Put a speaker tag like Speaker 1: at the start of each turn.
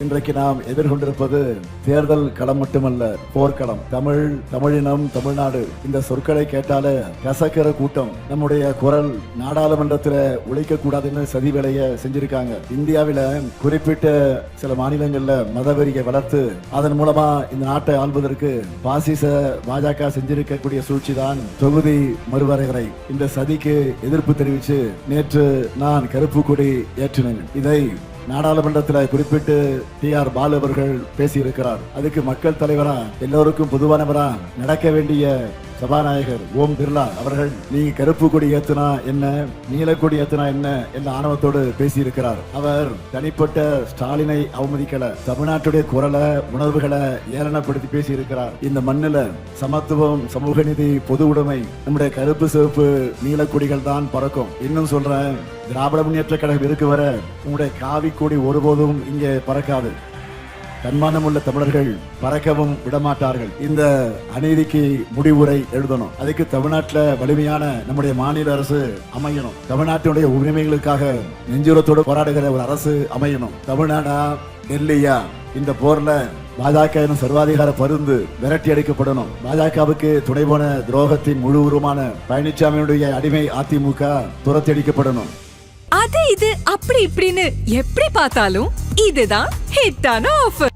Speaker 1: இன்றைக்கு நாம் எதிர்கொண்டிருப்பது தேர்தல் களம் மட்டுமல்ல, போர்க்களம். தமிழினம், தமிழ்நாடு இந்த சொற்களை கேட்டாலே கசக்கிற கூட்டம். நம்முடைய குரல் நாடாளுமன்றத்தில் ஒழிக்க கூடாதுன்னு சதி வேலையை செஞ்சிருக்காங்க. இந்தியாவில குறிப்பிட்ட சில மாநிலங்கள்ல மதவெறியை வளர்த்து அதன் மூலமா இந்த நாட்டை ஆள்வதற்கு பாசிச பாஜக செஞ்சிருக்கக்கூடிய சூழ்ச்சி தான் தொகுதி மறுவரையறை. இந்த சதிக்கு எதிர்ப்பு தெரிவித்து நேற்று நான் கருப்பு கொடி ஏற்றினேன். இதை நாடாளுமன்றத்தில் குறிப்பிட்டு டி.ஆர். பாலு அவர்கள் பேசியிருக்கிறார். அதுக்கு மக்கள் தலைவரா, எல்லோருக்கும் பொதுவானவரா, நடக்க வேண்டிய சபாநாயகர் ஓம் பிர்லா அவர்கள் நீங்க கருப்பு கொடி ஏத்துனா என்ன, நீலக்கொடி ஏத்துனா என்ன என்ற ஆணவத்தோடு பேசியிருக்கிறார். அவர் தனிப்பட்ட ஸ்டாலினை அவமதிக்கல, தமிழ்நாட்டுடைய குரலை, உணர்வுகளை ஏளனப்படுத்தி பேசியிருக்கிறார். இந்த மண்ணில சமத்துவம், சமூக நீதி, பொது உடைமை, நம்முடைய கருப்பு சிவப்பு நீலக்கொடிகள் தான் பறக்கும். இன்னும் சொல்றேன், திராவிட முன்னேற்ற கழகம் இருக்கு வர உங்களுடைய காவி கொடி ஒருபோதும் இங்கே பறக்காது. தன்மானம் உள்ள தமிழர்கள் பறக்கவும் விடமாட்டார்கள். இந்த அநீதிக்கு முடிவுரை எழுதணும். அதுக்கு தமிழ்நாட்டில் வலிமையான நம்முடைய மாநில அரசு அமையணும். தமிழ்நாட்டினுடைய உரிமைகளுக்காக நெஞ்சுரத்தோடு போராடுகிற ஒரு அரசு அமையணும். தமிழ்நாடா டெல்லியா, இந்த போர்ல பாஜக எனும் சர்வாதிகார பருந்து விரட்டி அடிக்கப்படணும். பாஜகவுக்கு துணை போன துரோகத்தின் முழு உருவமான பழனிசாமியுடைய அடிமை அதிமுக துரத்தி அடிக்கப்படணும்.
Speaker 2: அது இது அப்படி இப்படின்னு எப்படி பார்த்தாலும் இதுதான் ஹிட்டான ஆஃபர்.